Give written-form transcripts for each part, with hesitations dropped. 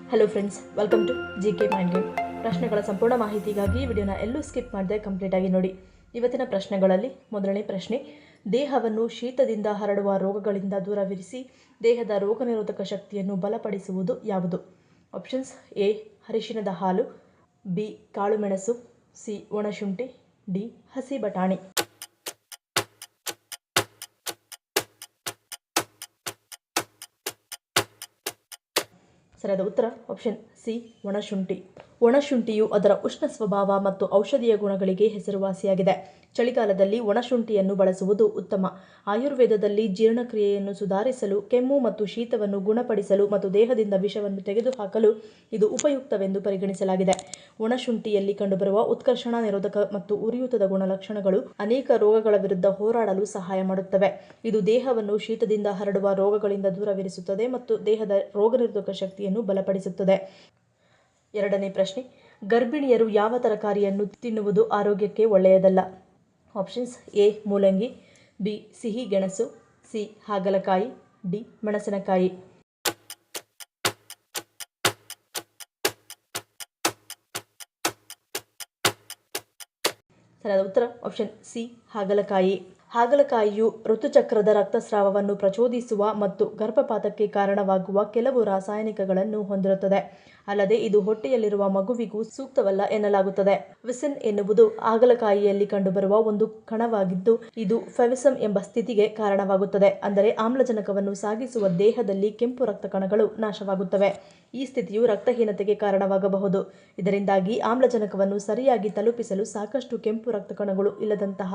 Hello friends, welcome to GK mind game. ಪ್ರಶ್ನೆಗಳ ಸಂಪೂರ್ಣ ಮಾಹಿತಿಗಾಗಿ ವಿಡಿಯೋನ ಎಲ್ಲೂ ಸ್ಕಿಪ್ ಮಾಡದೆ ಕಂಪ್ಲೀಟಾಗಿ ನೋಡಿ. ಇವತ್ತಿನ ಪ್ರಶ್ನೆಗಳಲ್ಲಿ ಮೊದಲನೇ ಪ್ರಶ್ನೆ, ದೇಹವನ್ನು ಶೀತದಿಂದ ಹರಡುವ ರೋಗಗಳಿಂದ ದೂರವಿರಿಸಿ ದೇಹದ ರೋಗನಿರೋಧಕ ಶಕ್ತಿಯನ್ನು ಬಲಪಡಿಸುವುದು ಯಾವುದು? ಆಪ್ಷನ್ಸ್: ಎ ಅರಿಶಿಣದ ಹಾಲು, ಬಿ ಕಾಳುಮೆಣಸು, ಸಿ ಒಣಶುಂಠಿ, ಡಿ ಹಸಿ ಬಟಾಣಿ. ಸರಿಯಾದ ಉತ್ತರ ಆಪ್ಷನ್ ಸಿ ಒಣಶುಂಠಿ. ಒಣಶುಂಠಿಯು ಅದರ ಉಷ್ಣ ಸ್ವಭಾವ ಮತ್ತು ಔಷಧೀಯ ಗುಣಗಳಿಗೆ ಹೆಸರುವಾಸಿಯಾಗಿದೆ. ಚಳಿಗಾಲದಲ್ಲಿ ಒಣಶುಂಠಿಯನ್ನು ಬಳಸುವುದು ಉತ್ತಮ. ಆಯುರ್ವೇದದಲ್ಲಿ ಜೀರ್ಣಕ್ರಿಯೆಯನ್ನು ಸುಧಾರಿಸಲು, ಕೆಮ್ಮು ಮತ್ತು ಶೀತವನ್ನು ಗುಣಪಡಿಸಲು ಮತ್ತು ದೇಹದಿಂದ ವಿಷವನ್ನು ತೆಗೆದುಹಾಕಲು ಇದು ಉಪಯುಕ್ತವೆಂದು ಪರಿಗಣಿಸಲಾಗಿದೆ. ಒಣಶುಂಠಿಯಲ್ಲಿ ಕಂಡುಬರುವ ಉತ್ಕರ್ಷಣ ನಿರೋಧಕ ಮತ್ತು ಉರಿಯೂತದ ಗುಣಲಕ್ಷಣಗಳು ಅನೇಕ ರೋಗಗಳ ವಿರುದ್ಧ ಹೋರಾಡಲು ಸಹಾಯ ಮಾಡುತ್ತವೆ. ಇದು ದೇಹವನ್ನು ಶೀತದಿಂದ ಹರಡುವ ರೋಗಗಳಿಂದ ದೂರವಿರಿಸುತ್ತದೆ ಮತ್ತು ದೇಹದ ರೋಗನಿರೋಧಕ ಶಕ್ತಿಯನ್ನು ಬಲಪಡಿಸುತ್ತದೆ. ಎರಡನೇ ಪ್ರಶ್ನೆ, ಗರ್ಭಿಣಿಯರು ಯಾವ ತರಕಾರಿಯನ್ನು ತಿನ್ನುವುದು ಆರೋಗ್ಯಕ್ಕೆ ಒಳ್ಳೆಯದಲ್ಲ? ಆಪ್ಷನ್ಸ್: ಎ ಮೂಲಂಗಿ, ಬಿ ಸಿಹಿ ಗೆಣಸು, ಸಿ ಹಾಗಲಕಾಯಿ, ಡಿ ಮೆಣಸಿನಕಾಯಿ. ಸರಿಯಾದ ಉತ್ತರ ಆಪ್ಷನ್ ಸಿ ಹಾಗಲಕಾಯಿ. ಹಾಗಲಕಾಯಿಯು ಋತುಚಕ್ರದ ರಕ್ತಸ್ರಾವವನ್ನು ಪ್ರಚೋದಿಸುವ ಮತ್ತು ಗರ್ಭಪಾತಕ್ಕೆ ಕಾರಣವಾಗುವ ಕೆಲವು ರಾಸಾಯನಿಕಗಳನ್ನು ಹೊಂದಿರುತ್ತದೆ. ಅಲ್ಲದೆ ಇದು ಹೊಟ್ಟೆಯಲ್ಲಿರುವ ಮಗುವಿಗೂ ಸೂಕ್ತವಲ್ಲ ಎನ್ನಲಾಗುತ್ತದೆ. ವಿಸಿನ್ ಎನ್ನುವುದು ಹಾಗಲಕಾಯಿಯಲ್ಲಿ ಕಂಡುಬರುವ ಒಂದು ಕಣವಾಗಿದ್ದು, ಇದು ಫೆವಿಸಮ್ ಎಂಬ ಸ್ಥಿತಿಗೆ ಕಾರಣವಾಗುತ್ತದೆ. ಅಂದರೆ ಆಮ್ಲಜನಕವನ್ನು ಸಾಗಿಸುವ ದೇಹದಲ್ಲಿ ಕೆಂಪು ರಕ್ತ ಕಣಗಳು ನಾಶವಾಗುತ್ತವೆ. ಈ ಸ್ಥಿತಿಯು ರಕ್ತಹೀನತೆಗೆ ಕಾರಣವಾಗಬಹುದು. ಇದರಿಂದಾಗಿ ಆಮ್ಲಜನಕವನ್ನು ಸರಿಯಾಗಿ ತಲುಪಿಸಲು ಸಾಕಷ್ಟು ಕೆಂಪು ರಕ್ತ ಕಣಗಳು ಇಲ್ಲದಂತಹ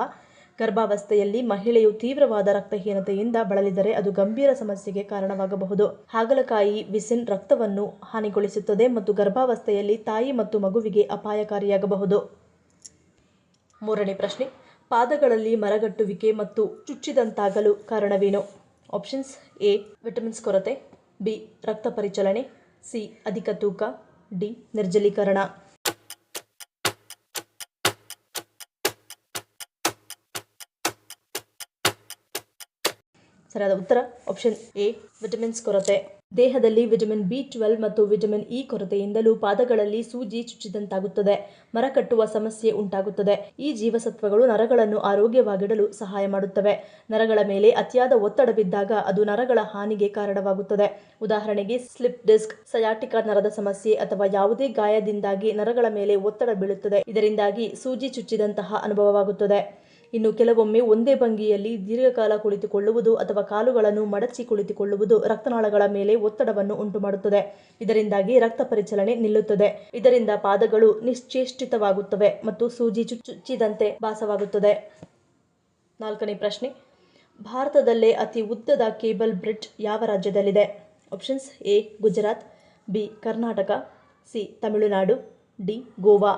ಗರ್ಭಾವಸ್ಥೆಯಲ್ಲಿ ಮಹಿಳೆಯು ತೀವ್ರವಾದ ರಕ್ತಹೀನತೆಯಿಂದ ಬಳಲಿದರೆ ಅದು ಗಂಭೀರ ಸಮಸ್ಯೆಗೆ ಕಾರಣವಾಗಬಹುದು. ಹಾಗಲಕಾಯಿ ವಿಸಿನ್ ರಕ್ತವನ್ನು ಹಾನಿಗೊಳಿಸುತ್ತದೆ ಮತ್ತು ಗರ್ಭಾವಸ್ಥೆಯಲ್ಲಿ ತಾಯಿ ಮತ್ತು ಮಗುವಿಗೆ ಅಪಾಯಕಾರಿಯಾಗಬಹುದು. ಮೂರನೇ ಪ್ರಶ್ನೆ, ಪಾದಗಳಲ್ಲಿ ಮರಗಟ್ಟುವಿಕೆ ಮತ್ತು ಚುಚ್ಚಿದಂತಾಗಲು ಕಾರಣವೇನು? ಆಪ್ಷನ್ಸ್: ಎ ವಿಟಮಿನ್ಸ್ ಕೊರತೆ, ಬಿ ರಕ್ತ ಪರಿಚಲನೆ, ಸಿ ಅಧಿಕ ತೂಕ, ಡಿ ನಿರ್ಜಲೀಕರಣ. ಸರಿಯಾದ ಉತ್ತರ ಆಪ್ಷನ್ ಎ ವಿಟಮಿನ್ಸ್ ಕೊರತೆ. ದೇಹದಲ್ಲಿ ವಿಟಮಿನ್ B12 ಮತ್ತು ವಿಟಮಿನ್ ಇ ಕೊರತೆಯಿಂದಲೂ ಪಾದಗಳಲ್ಲಿ ಸೂಜಿ ಚುಚ್ಚಿದಂತಾಗುತ್ತದೆ, ಮರಕಟ್ಟುವ ಸಮಸ್ಯೆ ಉಂಟಾಗುತ್ತದೆ. ಈ ಜೀವಸತ್ವಗಳು ನರಗಳನ್ನು ಆರೋಗ್ಯವಾಗಿಡಲು ಸಹಾಯ ಮಾಡುತ್ತವೆ. ನರಗಳ ಮೇಲೆ ಅತಿಯಾದ ಒತ್ತಡ ಬಿದ್ದಾಗ ಅದು ನರಗಳ ಹಾನಿಗೆ ಕಾರಣವಾಗುತ್ತದೆ. ಉದಾಹರಣೆಗೆ ಸ್ಲಿಪ್ ಡಿಸ್ಕ್, ಸಯಾಟಿಕಾ ನರದ ಸಮಸ್ಯೆ ಅಥವಾ ಯಾವುದೇ ಗಾಯದಿಂದಾಗಿ ನರಗಳ ಮೇಲೆ ಒತ್ತಡ ಬೀಳುತ್ತದೆ. ಇದರಿಂದಾಗಿ ಸೂಜಿ ಚುಚ್ಚಿದಂತಹ ಅನುಭವವಾಗುತ್ತದೆ. ಇನ್ನು ಕೆಲವೊಮ್ಮೆ ಒಂದೇ ಭಂಗಿಯಲ್ಲಿ ದೀರ್ಘಕಾಲ ಕುಳಿತುಕೊಳ್ಳುವುದು ಅಥವಾ ಕಾಲುಗಳನ್ನು ಮಡಚಿ ಕುಳಿತುಕೊಳ್ಳುವುದು ರಕ್ತನಾಳಗಳ ಮೇಲೆ ಒತ್ತಡವನ್ನು ಉಂಟುಮಾಡುತ್ತದೆ. ಇದರಿಂದಾಗಿ ರಕ್ತ ಪರಿಚಲನೆ ನಿಲ್ಲುತ್ತದೆ. ಇದರಿಂದ ಪಾದಗಳು ನಿಶ್ಚೇಷ್ಟಿತವಾಗುತ್ತವೆ ಮತ್ತು ಸೂಜಿ ಚುಚ್ಚಿದಂತೆ ಭಾಸವಾಗುತ್ತದೆ. ನಾಲ್ಕನೇ ಪ್ರಶ್ನೆ, ಭಾರತದಲ್ಲೇ ಅತಿ ಉದ್ದದ ಕೇಬಲ್ ಬ್ರಿಡ್ಜ್ ಯಾವ ರಾಜ್ಯದಲ್ಲಿದೆ? Options: A Gujarat, B Karnataka, C Tamil Nadu, D Goa.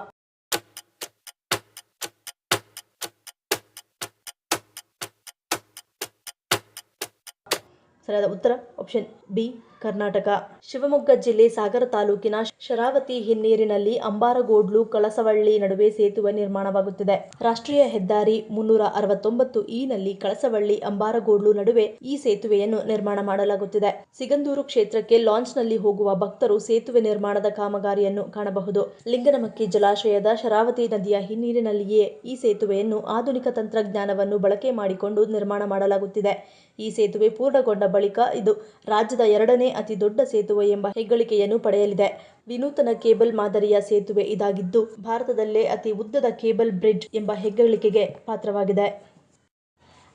ಸರಿಯಾದ ಉತ್ತರ ಆಪ್ಷನ್ ಬಿ ಕರ್ನಾಟಕ. ಶಿವಮೊಗ್ಗ ಜಿಲ್ಲೆ ಸಾಗರ ತಾಲೂಕಿನ ಶರಾವತಿ ಹಿನ್ನೀರಿನಲ್ಲಿ ಅಂಬಾರಗೋಡ್ಲು ಕಳಸವಳ್ಳಿ ನಡುವೆ ಸೇತುವೆ ನಿರ್ಮಾಣವಾಗುತ್ತಿದೆ. ರಾಷ್ಟ್ರೀಯ ಹೆದ್ದಾರಿ 369 ನಲ್ಲಿ ಕಳಸವಳ್ಳಿ ಅಂಬಾರಗೋಡ್ಲು ನಡುವೆ ಈ ಸೇತುವೆಯನ್ನು ನಿರ್ಮಾಣ ಮಾಡಲಾಗುತ್ತಿದೆ. ಸಿಗಂದೂರು ಕ್ಷೇತ್ರಕ್ಕೆ ಲಾಂಚ್ನಲ್ಲಿ ಹೋಗುವ ಭಕ್ತರು ಸೇತುವೆ ನಿರ್ಮಾಣದ ಕಾಮಗಾರಿಯನ್ನು ಕಾಣಬಹುದು. ಲಿಂಗನಮಕ್ಕಿ ಜಲಾಶಯದ ಶರಾವತಿ ನದಿಯ ಹಿನ್ನೀರಿನಲ್ಲಿಯೇ ಈ ಸೇತುವೆಯನ್ನು ಆಧುನಿಕ ತಂತ್ರಜ್ಞಾನವನ್ನು ಬಳಕೆ ಮಾಡಿಕೊಂಡು ನಿರ್ಮಾಣ ಮಾಡಲಾಗುತ್ತಿದೆ. ಈ ಸೇತುವೆ ಪೂರ್ಣಗೊಂಡ ಬಳಿಕ ಇದು ರಾಜ್ಯದ ಎರಡನೇ ಅತಿ ದೊಡ್ಡ ಸೇತುವೆ ಎಂಬ ಹೆಗ್ಗಳಿಕೆಯನ್ನು ಪಡೆಯಲಿದೆ. ವಿನೂತನ ಕೇಬಲ್ ಮಾದರಿಯ ಸೇತುವೆ ಇದಾಗಿದ್ದು ಭಾರತದಲ್ಲೇ ಅತಿ ಉದ್ದದ ಕೇಬಲ್ ಬ್ರಿಡ್ಜ್ ಎಂಬ ಹೆಗ್ಗಳಿಕೆಗೆ ಪಾತ್ರವಾಗಿದೆ.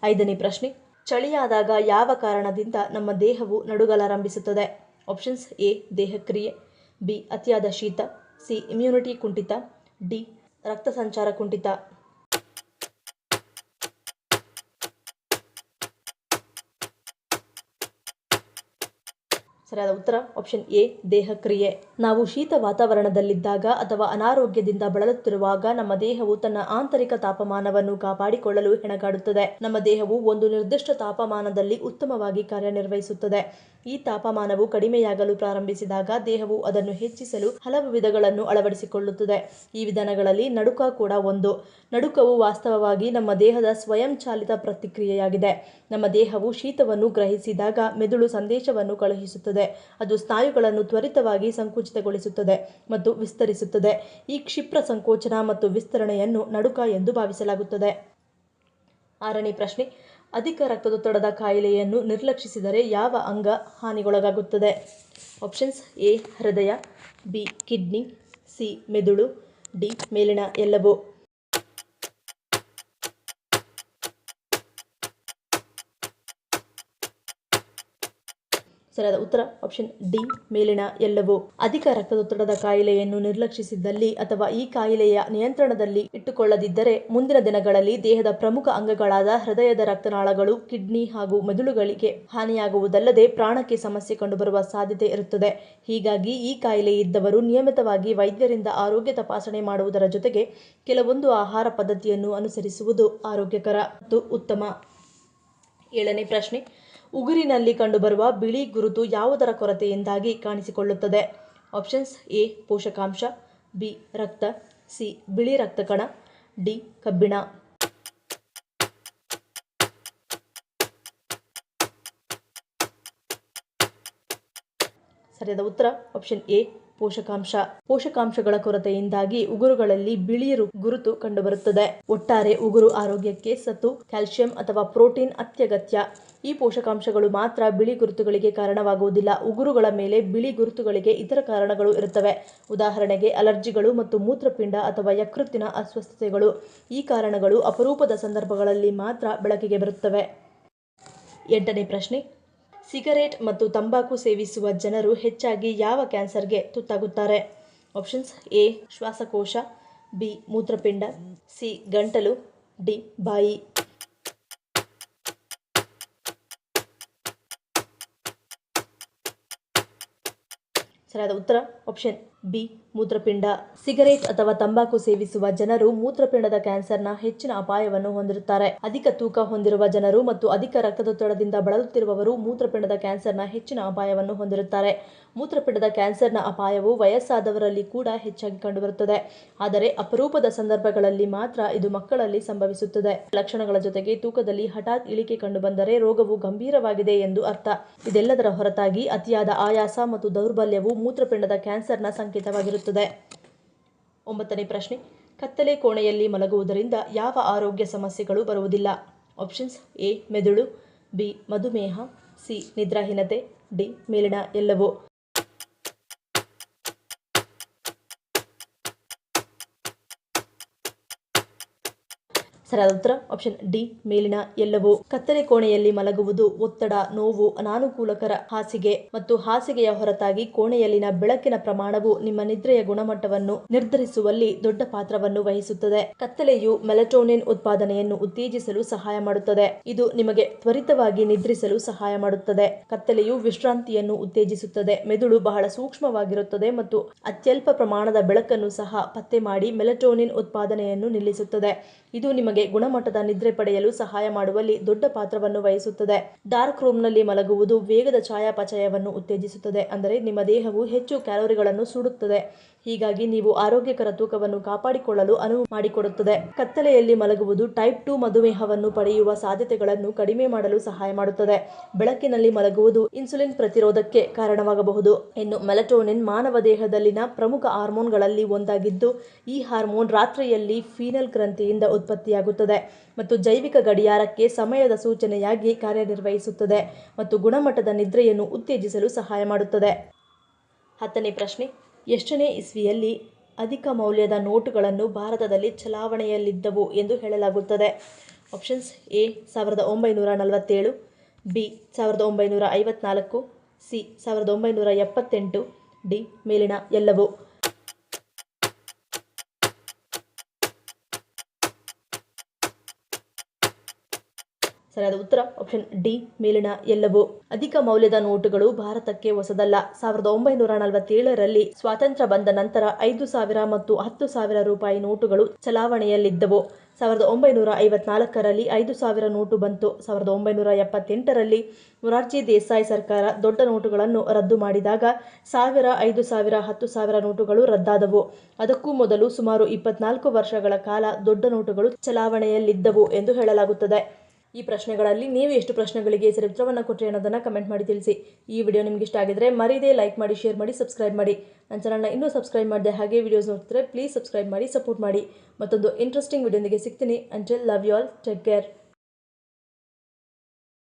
ಐದನೇ ಪ್ರಶ್ನೆ, ಚಳಿಯಾದಾಗ ಯಾವ ಕಾರಣದಿಂದ ನಮ್ಮ ದೇಹವು ನಡುಗಲಾರಂಭಿಸುತ್ತದೆ? ಆಪ್ಷನ್ಸ್: ಎ ದೇಹಕ್ರಿಯೆ, ಬಿ ಅತಿಯಾದ ಶೀತ, ಸಿ ಇಮ್ಯುನಿಟಿ ಕುಂಠಿತ, ಡಿ ರಕ್ತ ಸಂಚಾರ ಕುಂಠಿತ. ಸರಿಯಾದ ಉತ್ತರ ಆಪ್ಷನ್ ಎ ದೇಹಕ್ರಿಯೆ. ನಾವು ಶೀತ ವಾತಾವರಣದಲ್ಲಿದ್ದಾಗ ಅಥವಾ ಅನಾರೋಗ್ಯದಿಂದ ಬಳಲುತ್ತಿರುವಾಗ ನಮ್ಮ ದೇಹವು ತನ್ನ ಆಂತರಿಕ ತಾಪಮಾನವನ್ನು ಕಾಪಾಡಿಕೊಳ್ಳಲು ಹೆಣಗಾಡುತ್ತದೆ. ನಮ್ಮ ದೇಹವು ಒಂದು ನಿರ್ದಿಷ್ಟ ತಾಪಮಾನದಲ್ಲಿ ಉತ್ತಮವಾಗಿ ಕಾರ್ಯನಿರ್ವಹಿಸುತ್ತದೆ. ಈ ತಾಪಮಾನವು ಕಡಿಮೆಯಾಗಲು ಪ್ರಾರಂಭಿಸಿದಾಗ ದೇಹವು ಅದನ್ನು ಹೆಚ್ಚಿಸಲು ಹಲವು ವಿಧಗಳನ್ನು ಅಳವಡಿಸಿಕೊಳ್ಳುತ್ತದೆ. ಈ ವಿಧಾನಗಳಲ್ಲಿ ನಡುಕ ಕೂಡ ಒಂದು. ನಡುಕವು ವಾಸ್ತವವಾಗಿ ನಮ್ಮ ದೇಹದ ಸ್ವಯಂಚಾಲಿತ ಪ್ರತಿಕ್ರಿಯೆಯಾಗಿದೆ. ನಮ್ಮ ದೇಹವು ಶೀತವನ್ನು ಗ್ರಹಿಸಿದಾಗ ಮೆದುಳು ಸಂದೇಶವನ್ನು ಕಳುಹಿಸುತ್ತದೆ. ಅದು ಸ್ನಾಯುಗಳನ್ನು ತ್ವರಿತವಾಗಿ ಸಂಕುಚಿತಗೊಳಿಸುತ್ತದೆ ಮತ್ತು ವಿಸ್ತರಿಸುತ್ತದೆ. ಈ ಕ್ಷಿಪ್ರ ಸಂಕೋಚನ ಮತ್ತು ವಿಸ್ತರಣೆಯನ್ನು ನಡುಕ ಎಂದು ಭಾವಿಸಲಾಗುತ್ತದೆ. 6ನೇ ಪ್ರಶ್ನೆ, ಅಧಿಕ ರಕ್ತದೊತ್ತಡದ ಕಾಯಿಲೆಯನ್ನು ನಿರ್ಲಕ್ಷಿಸಿದರೆ ಯಾವ ಅಂಗ ಹಾನಿಗೊಳಗಾಗುತ್ತದೆ? ಆಪ್ಷನ್ಸ್: ಎ ಹೃದಯ, ಬಿ ಕಿಡ್ನಿ, ಸಿ ಮೆದುಳು, ಡಿ ಮೇಲಿನ ಎಲ್ಲವೂ. ಸರಿಯಾದ ಉತ್ತರ ಆಪ್ಷನ್ ಡಿ ಮೇಲಿನ ಎಲ್ಲವೂ. ಅಧಿಕ ರಕ್ತದೊತ್ತಡದ ಕಾಯಿಲೆಯನ್ನು ನಿರ್ಲಕ್ಷಿಸಿದ್ದಲ್ಲಿ ಅಥವಾ ಈ ಕಾಯಿಲೆಯ ನಿಯಂತ್ರಣದಲ್ಲಿ ಇಟ್ಟುಕೊಳ್ಳದಿದ್ದರೆ ಮುಂದಿನ ದಿನಗಳಲ್ಲಿ ದೇಹದ ಪ್ರಮುಖ ಅಂಗಗಳಾದ ಹೃದಯದ ರಕ್ತನಾಳಗಳು, ಕಿಡ್ನಿ ಹಾಗೂ ಮೆದುಳುಗಳಿಗೆ ಹಾನಿಯಾಗುವುದಲ್ಲದೆ ಪ್ರಾಣಕ್ಕೆ ಸಮಸ್ಯೆ ಕಂಡುಬರುವ ಸಾಧ್ಯತೆ ಇರುತ್ತದೆ. ಹೀಗಾಗಿ ಈ ಕಾಯಿಲೆ ಇದ್ದವರು ನಿಯಮಿತವಾಗಿ ವೈದ್ಯರಿಂದ ಆರೋಗ್ಯ ತಪಾಸಣೆ ಮಾಡುವುದರ ಜೊತೆಗೆ ಕೆಲವೊಂದು ಆಹಾರ ಪದ್ಧತಿಯನ್ನು ಅನುಸರಿಸುವುದು ಆರೋಗ್ಯಕರ ಮತ್ತು ಉತ್ತಮ. 7ನೇ ಪ್ರಶ್ನೆ, ಉಗುರಿನಲ್ಲಿ ಕಂಡುಬರುವ ಬಿಳಿ ಗುರುತು ಯಾವುದರ ಕೊರತೆಯಿಂದಾಗಿ ಕಾಣಿಸಿಕೊಳ್ಳುತ್ತದೆ? ಆಪ್ಷನ್ಸ್: ಎ ಪೋಷಕಾಂಶ, ಬಿ ರಕ್ತ, ಸಿ ಬಿಳಿ ರಕ್ತ ಕಣ, ಡಿ ಕಬ್ಬಿಣ. ಸರಿಯಾದ ಉತ್ತರ ಆಪ್ಷನ್ ಎ ಪೋಷಕಾಂಶ. ಪೋಷಕಾಂಶಗಳ ಕೊರತೆಯಿಂದಾಗಿ ಉಗುರುಗಳಲ್ಲಿ ಬಿಳಿ ಗುರುತು ಕಂಡುಬರುತ್ತದೆ. ಒಟ್ಟಾರೆ ಉಗುರು ಆರೋಗ್ಯಕ್ಕೆ ಸತು, ಕ್ಯಾಲ್ಸಿಯಂ ಅಥವಾ ಪ್ರೋಟೀನ್ ಅತ್ಯಗತ್ಯ. ಈ ಪೋಷಕಾಂಶಗಳು ಮಾತ್ರ ಬಿಳಿ ಗುರುತುಗಳಿಗೆ ಕಾರಣವಾಗುವುದಿಲ್ಲ. ಉಗುರುಗಳ ಮೇಲೆ ಬಿಳಿ ಗುರುತುಗಳಿಗೆ ಇತರ ಕಾರಣಗಳು ಇರುತ್ತವೆ. ಉದಾಹರಣೆಗೆ ಅಲರ್ಜಿಗಳು ಮತ್ತು ಮೂತ್ರಪಿಂಡ ಅಥವಾ ಯಕೃತ್ತಿನ ಅಸ್ವಸ್ಥತೆಗಳು. ಈ ಕಾರಣಗಳು ಅಪರೂಪದ ಸಂದರ್ಭಗಳಲ್ಲಿ ಮಾತ್ರ ಬೆಳಕಿಗೆ ಬರುತ್ತವೆ. 8ನೇ ಪ್ರಶ್ನೆ, ಸಿಗರೇಟ್ ಮತ್ತು ತಂಬಾಕು ಸೇವಿಸುವ ಜನರು ಹೆಚ್ಚಾಗಿ ಯಾವ ಕ್ಯಾನ್ಸರ್ಗೆ ತುತ್ತಾಗುತ್ತಾರೆ? ಆಪ್ಷನ್ಸ್: ಎ ಶ್ವಾಸಕೋಶ, ಬಿ ಮೂತ್ರಪಿಂಡ, ಸಿ ಗಂಟಲು, ಡಿ ಬಾಯಿ. ಸರಿಯಾದ ಉತ್ತರ ಆಪ್ಷನ್ ಬಿ ಮೂತ್ರಪಿಂಡ. ಸಿಗರೇಟ್ ಅಥವಾ ತಂಬಾಕು ಸೇವಿಸುವ ಜನರು ಮೂತ್ರಪಿಂಡದ ಕ್ಯಾನ್ಸರ್ನ ಹೆಚ್ಚಿನ ಅಪಾಯವನ್ನು ಹೊಂದಿರುತ್ತಾರೆ. ಅಧಿಕ ತೂಕ ಹೊಂದಿರುವ ಜನರು ಮತ್ತು ಅಧಿಕ ರಕ್ತದೊತ್ತಡದಿಂದ ಬಳಲುತ್ತಿರುವವರು ಮೂತ್ರಪಿಂಡದ ಕ್ಯಾನ್ಸರ್ನ ಹೆಚ್ಚಿನ ಅಪಾಯವನ್ನು ಹೊಂದಿರುತ್ತಾರೆ. ಮೂತ್ರಪಿಂಡದ ಕ್ಯಾನ್ಸರ್ನ ಅಪಾಯವು ವಯಸ್ಸಾದವರಲ್ಲಿ ಕೂಡ ಹೆಚ್ಚಾಗಿ ಕಂಡುಬರುತ್ತದೆ. ಆದರೆ ಅಪರೂಪದ ಸಂದರ್ಭಗಳಲ್ಲಿ ಮಾತ್ರ ಇದು ಮಕ್ಕಳಲ್ಲಿ ಸಂಭವಿಸುತ್ತದೆ. ಲಕ್ಷಣಗಳ ಜೊತೆಗೆ ತೂಕದಲ್ಲಿ ಹಠಾತ್ ಇಳಿಕೆ ಕಂಡುಬಂದರೆ ರೋಗವು ಗಂಭೀರವಾಗಿದೆ ಎಂದು ಅರ್ಥ. ಇದೆಲ್ಲದರ ಹೊರತಾಗಿ ಅತಿಯಾದ ಆಯಾಸ ಮತ್ತು ದೌರ್ಬಲ್ಯವು ಮೂತ್ರಪಿಂಡದ ಕ್ಯಾನ್ಸರ್ನ ಸಂಕೇತವಾಗಿರುತ್ತದೆ. 9ನೇ ಪ್ರಶ್ನೆ, ಕತ್ತಲೆ ಕೋಣೆಯಲ್ಲಿ ಮಲಗುವುದರಿಂದ ಯಾವ ಆರೋಗ್ಯ ಸಮಸ್ಯೆಗಳು ಬರುವುದಿಲ್ಲ? ಆಪ್ಷನ್ಸ್: ಎ ಮೆದುಳು, ಬಿ ಮಧುಮೇಹ, ಸಿ ನಿದ್ರಾಹೀನತೆ, ಡಿ ಮೇಲಿನ ಎಲ್ಲವೂ. ಸರಿಯಾದ ಉತ್ತರ ಆಪ್ಷನ್ ಡಿ ಮೇಲಿನ ಎಲ್ಲವೂ. ಕತ್ತಲೆ ಕೋಣೆಯಲ್ಲಿ ಮಲಗುವುದು ಒತ್ತಡ, ನೋವು, ಅನಾನುಕೂಲಕರ ಹಾಸಿಗೆ ಮತ್ತು ಹಾಸಿಗೆಯ ಹೊರತಾಗಿ ಕೋಣೆಯಲ್ಲಿನ ಬೆಳಕಿನ ಪ್ರಮಾಣವು ನಿಮ್ಮ ನಿದ್ರೆಯ ಗುಣಮಟ್ಟವನ್ನು ನಿರ್ಧರಿಸುವಲ್ಲಿ ದೊಡ್ಡ ಪಾತ್ರವನ್ನು ವಹಿಸುತ್ತದೆ. ಕತ್ತಲೆಯು ಮೆಲಟೋನಿನ್ ಉತ್ಪಾದನೆಯನ್ನು ಉತ್ತೇಜಿಸಲು ಸಹಾಯ ಮಾಡುತ್ತದೆ. ಇದು ನಿಮಗೆ ತ್ವರಿತವಾಗಿ ನಿದ್ರಿಸಲು ಸಹಾಯ ಮಾಡುತ್ತದೆ. ಕತ್ತಲೆಯು ವಿಶ್ರಾಂತಿಯನ್ನು ಉತ್ತೇಜಿಸುತ್ತದೆ. ಮೆದುಳು ಬಹಳ ಸೂಕ್ಷ್ಮವಾಗಿರುತ್ತದೆ ಮತ್ತು ಅತ್ಯಲ್ಪ ಪ್ರಮಾಣದ ಬೆಳಕನ್ನು ಸಹ ಪತ್ತೆ ಮಾಡಿ ಮೆಲಟೋನಿನ್ ಉತ್ಪಾದನೆಯನ್ನು ನಿಲ್ಲಿಸುತ್ತದೆ. ಇದು ನಿಮಗೆ ಗುಣಮಟ್ಟದ ನಿದ್ರೆ ಪಡೆಯಲು ಸಹಾಯ ಮಾಡುವಲ್ಲಿ ದೊಡ್ಡ ಪಾತ್ರವನ್ನು ವಹಿಸುತ್ತದೆ. ಡಾರ್ಕ್ ರೂಮ್ನಲ್ಲಿ ಮಲಗುವುದು ವೇಗದ ಚಯಾಪಚಯವನ್ನು ಉತ್ತೇಜಿಸುತ್ತದೆ. ಅಂದರೆ ನಿಮ್ಮ ದೇಹವು ಹೆಚ್ಚು ಕ್ಯಾಲೋರಿಗಳನ್ನು ಸುಡುತ್ತದೆ. ಹೀಗಾಗಿ ನೀವು ಆರೋಗ್ಯಕರ ತೂಕವನ್ನು ಕಾಪಾಡಿಕೊಳ್ಳಲು ಅನುವು ಮಾಡಿಕೊಡುತ್ತದೆ. ಕತ್ತಲೆಯಲ್ಲಿ ಮಲಗುವುದು ಟೈಪ್ 2 ಮಧುಮೇಹವನ್ನು ಪಡೆಯುವ ಸಾಧ್ಯತೆಗಳನ್ನು ಕಡಿಮೆ ಮಾಡಲು ಸಹಾಯ ಮಾಡುತ್ತದೆ. ಬೆಳಕಿನಲ್ಲಿ ಮಲಗುವುದು ಇನ್ಸುಲಿನ್ ಪ್ರತಿರೋಧಕ್ಕೆ ಕಾರಣವಾಗಬಹುದು. ಇನ್ನು ಮೆಲಟೋನಿನ್ ಮಾನವ ದೇಹದಲ್ಲಿನ ಪ್ರಮುಖ ಹಾರ್ಮೋನ್ಗಳಲ್ಲಿ ಒಂದಾಗಿದ್ದು, ಈ ಹಾರ್ಮೋನ್ ರಾತ್ರಿಯಲ್ಲಿ ಫೀನಲ್ ಗ್ರಂಥಿಯಿಂದ ಉತ್ಪತ್ತಿಯಾಗುತ್ತದೆ ಮತ್ತು ಜೈವಿಕ ಗಡಿಯಾರಕ್ಕೆ ಸಮಯದ ಸೂಚನೆಯಾಗಿ ಕಾರ್ಯನಿರ್ವಹಿಸುತ್ತದೆ ಮತ್ತು ಗುಣಮಟ್ಟದ ನಿದ್ರೆಯನ್ನು ಉತ್ತೇಜಿಸಲು ಸಹಾಯ ಮಾಡುತ್ತದೆ. 10ನೇ ಪ್ರಶ್ನೆ, ಎಷ್ಟನೇ ಇಸ್ವಿಯಲ್ಲಿ ಅಧಿಕ ಮೌಲ್ಯದ ನೋಟುಗಳನ್ನು ಭಾರತದಲ್ಲಿ ಚಲಾವಣೆಯಲ್ಲಿದ್ದವು ಎಂದು ಹೇಳಲಾಗುತ್ತದೆ? Options: A 1947, B 1954, C 1978, D ಮೇಲಿನ ಎಲ್ಲವೂ. ಸರಿಯಾದ ಉತ್ತರ ಆಪ್ಷನ್ ಡಿ ಮೇಲಿನ ಎಲ್ಲವೂ. ಅಧಿಕ ಮೌಲ್ಯದ ನೋಟುಗಳು ಭಾರತಕ್ಕೆ ಹೊಸದಲ್ಲ. 1947ರಲ್ಲಿ ಸ್ವಾತಂತ್ರ್ಯ ಬಂದ ನಂತರ 5,000 ಮತ್ತು 10,000 ರೂಪಾಯಿ ನೋಟುಗಳು ಚಲಾವಣೆಯಲ್ಲಿದ್ದವು. 1954ರಲ್ಲಿ 5,000 ನೋಟು ಬಂತು. 1978ರಲ್ಲಿ ಮೊರಾರ್ಜಿ ದೇಸಾಯಿ ಸರ್ಕಾರ ದೊಡ್ಡ ನೋಟುಗಳನ್ನು ರದ್ದು ಮಾಡಿದಾಗ 1,000, 5,000, 10,000 ನೋಟುಗಳು ರದ್ದಾದವು. ಅದಕ್ಕೂ ಮೊದಲು ಸುಮಾರು 24 ವರ್ಷಗಳ ಕಾಲ ದೊಡ್ಡ ನೋಟುಗಳು ಚಲಾವಣೆಯಲ್ಲಿದ್ದವು ಎಂದು ಹೇಳಲಾಗುತ್ತದೆ. ಈ ಪ್ರಶ್ನೆಗಳಲ್ಲಿ ನೀವು ಎಷ್ಟು ಪ್ರಶ್ನೆಗಳಿಗೆ ಸರಿ ಉತ್ತರವನ್ನು ಕೊಟ್ಟರೆ ಅನ್ನೋದನ್ನು ಕಮೆಂಟ್ ಮಾಡಿ ತಿಳಿಸಿ. ಈ ವಿಡಿಯೋ ನಿಮ್ಗೆ ಇಷ್ಟ ಆಗಿದ್ರೆ ಮರೀದೆ ಲೈಕ್ ಮಾಡಿ, ಶೇರ್ ಮಾಡಿ, ಸಬ್ಸ್ಕ್ರೈಬ್ ಮಾಡಿ. ನನ್ನ ಚಾನಲ್ನ ಇನ್ನೂ ಸಬ್ಸ್ಕ್ರೈಬ್ ಮಾಡಿದೆ ಹಾಗೆ ವಿಡಿಯೋಸ್ ನೋಡ್ತಿದ್ರೆ ಪ್ಲೀಸ್ ಸಬ್ಸ್ಕ್ರೈಬ್ ಮಾಡಿ, ಸಪೋರ್ಟ್ ಮಾಡಿ. ಮತ್ತೊಂದು ಇಂಟ್ರೆಸ್ಟಿಂಗ್ ವಿಡಿಯೋದೊಂದಿಗೆ ಸಿಗ್ತೀನಿ. Until love you all, take care.